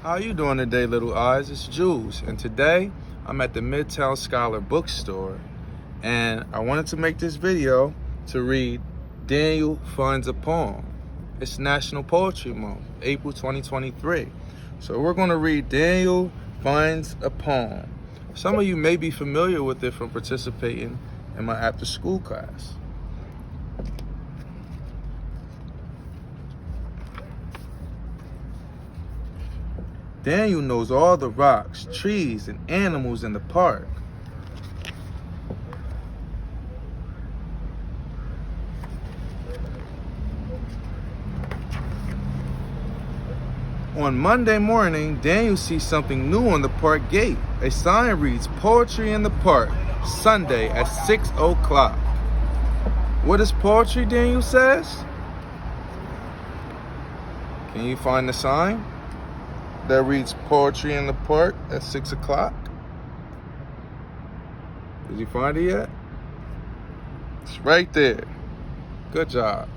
How you doing today, little eyes? It's Juelz, and today I'm at the Midtown Scholar bookstore, and I wanted to make this video to read Daniel Finds a Poem. It's National Poetry Month, April 2023. So we're going to read Daniel Finds a Poem. Some of you may be familiar with it from participating in my after-school class. Daniel knows all the rocks, trees, and animals in the park. On Monday morning, Daniel sees something new on the park gate. A sign reads, "Poetry in the Park, Sunday at 6 o'clock. What is poetry, Daniel says? Can you find the sign that reads "Poetry in the Park" at 6 o'clock? Did you find it yet? It's right there. Good job.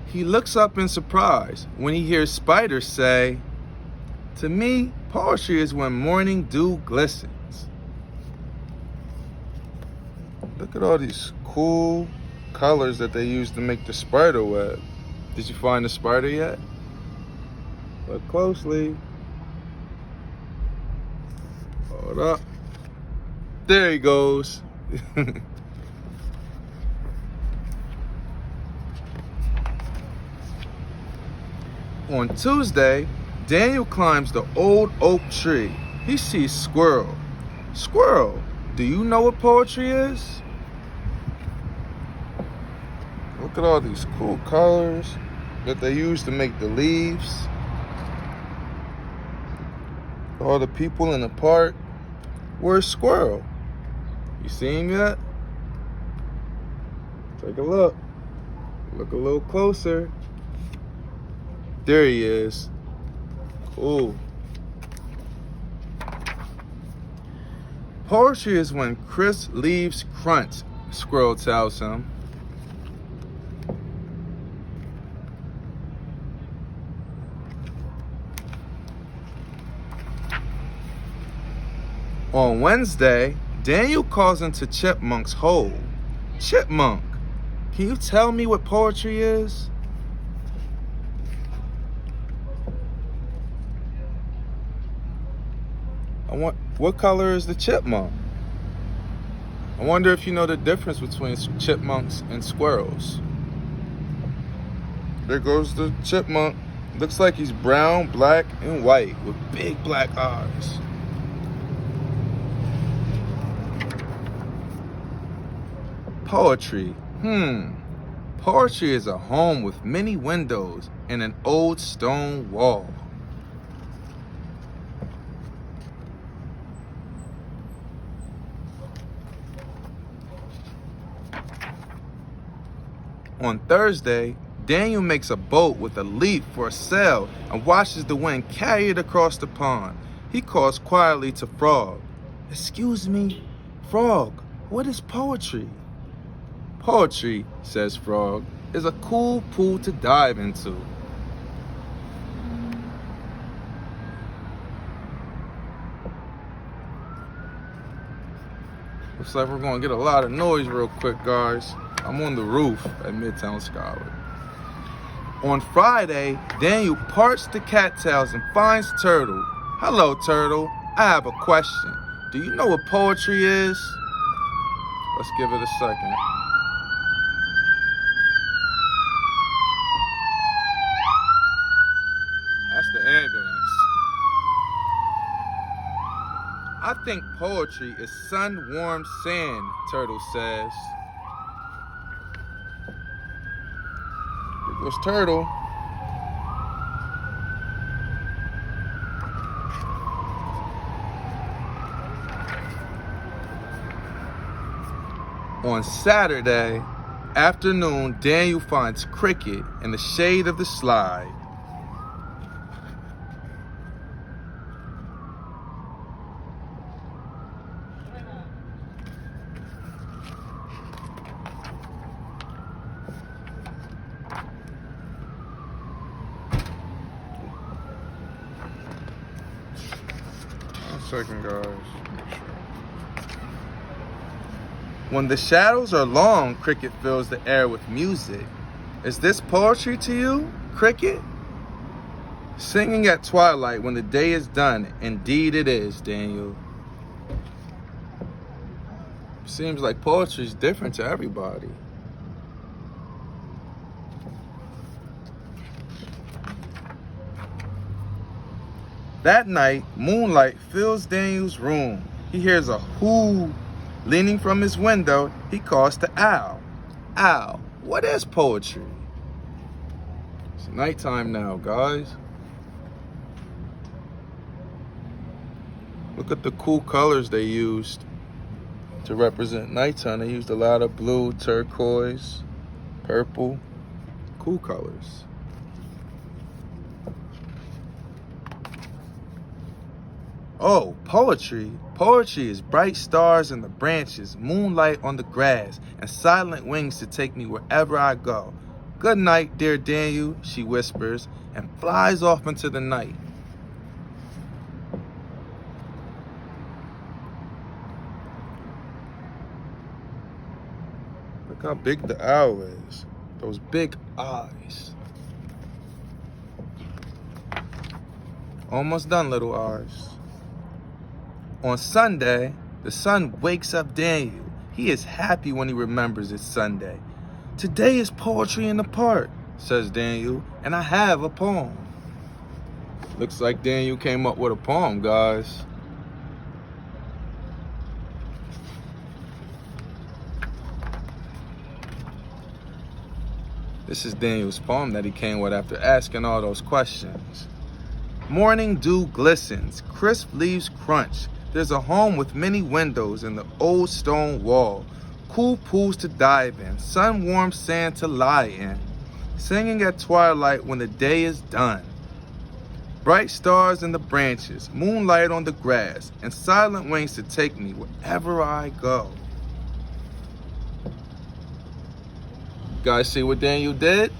He looks up in surprise when he hears spiders say, "To me, poetry is when morning dew glistens." Look at all these cool colors that they use to make the spider web. Did you find the spider yet? Look closely. Hold up. There he goes. On Tuesday, Daniel climbs the old oak tree. He sees Squirrel. "Squirrel, do you know what poetry is?" Look at all these cool colors that they use to make the leaves. All the people in the park. Where's Squirrel? You see him yet? Take a look. Look a little closer. There he is. Cool. Poetry is when crisp leaves crunch, Squirrel tells him. On Wednesday, Daniel calls into Chipmunk's hole. "Chipmunk, can you tell me what poetry is?" What color is the chipmunk? I wonder if you know the difference between chipmunks and squirrels. There goes the chipmunk. Looks like he's brown, black, and white with big black eyes. Poetry. Poetry is a home with many windows and an old stone wall. On Thursday, Daniel makes a boat with a leaf for a sail and watches the wind carry it across the pond. He calls quietly to Frog. "Excuse me, Frog, what is poetry?" "Poetry," says Frog, "is a cool pool to dive into." Looks like we're gonna get a lot of noise real quick, guys. I'm on the roof at Midtown Scholar. On Friday, Daniel parts the cattails and finds Turtle. "Hello, Turtle. I have a question. Do you know what poetry is?" Let's give it a second. That's the ambulance. "I think poetry is sun-warmed sand," Turtle says. Here goes Turtle. On Saturday afternoon, Daniel finds Cricket in the shade of the slide. Second, guys. When the shadows are long, cricket fills the air with music. Is this poetry to you, cricket? Singing at twilight when the day is done. Indeed it is, Daniel. Seems like poetry is different to everybody. That night, moonlight fills Daniel's room. He hears a whoo. Leaning from his window, he calls to Owl. Owl, what is poetry? It's nighttime now, guys. Look at the cool colors they used to represent nighttime. They used a lot of blue, turquoise, purple, cool colors. Oh, poetry. Poetry is bright stars in the branches, moonlight on the grass, and silent wings to take me wherever I go. Good night, dear Daniel, she whispers, and flies off into the night. Look how big the owl is. Those big eyes. Almost done, little eyes. On Sunday, the sun wakes up Daniel. He is happy when he remembers it's Sunday. Today is poetry in the park, says Daniel, and I have a poem. Looks like Daniel came up with a poem, guys. This is Daniel's poem that he came with after asking all those questions. Morning dew glistens, crisp leaves crunch. There's a home with many windows in the old stone wall. Cool pools to dive in, sun-warmed sand to lie in. Singing at twilight when the day is done. Bright stars in the branches, moonlight on the grass, and silent wings to take me wherever I go. You guys see what Daniel did?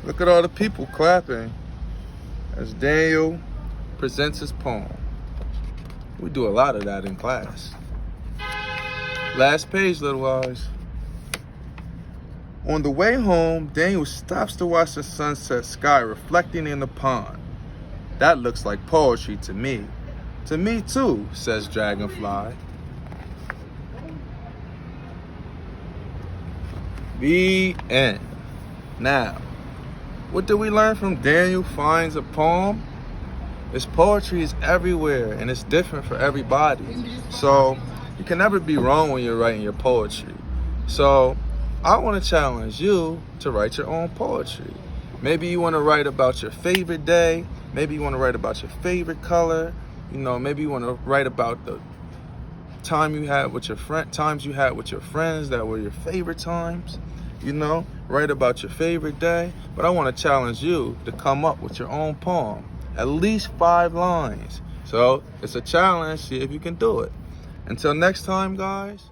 Look at all the people clapping as Daniel presents his poem. We do a lot of that in class. Last page, little eyes. On the way home, Daniel stops to watch the sunset sky reflecting in the pond. That looks like poetry to me. To me too, says Dragonfly. The end. Now, what do we learn from Daniel finds a poem? His poetry is everywhere and it's different for everybody. So you can never be wrong when you're writing your poetry. So I want to challenge you to write your own poetry. Maybe you want to write about your favorite day. Maybe you want to write about your favorite color. You know, maybe you want to write about the time you had with your times you had with your friends that were your favorite times. You know, write about your favorite day. But I want to challenge you to come up with your own poem, at least 5 lines. So it's a challenge. See if you can do it. Until next time, guys.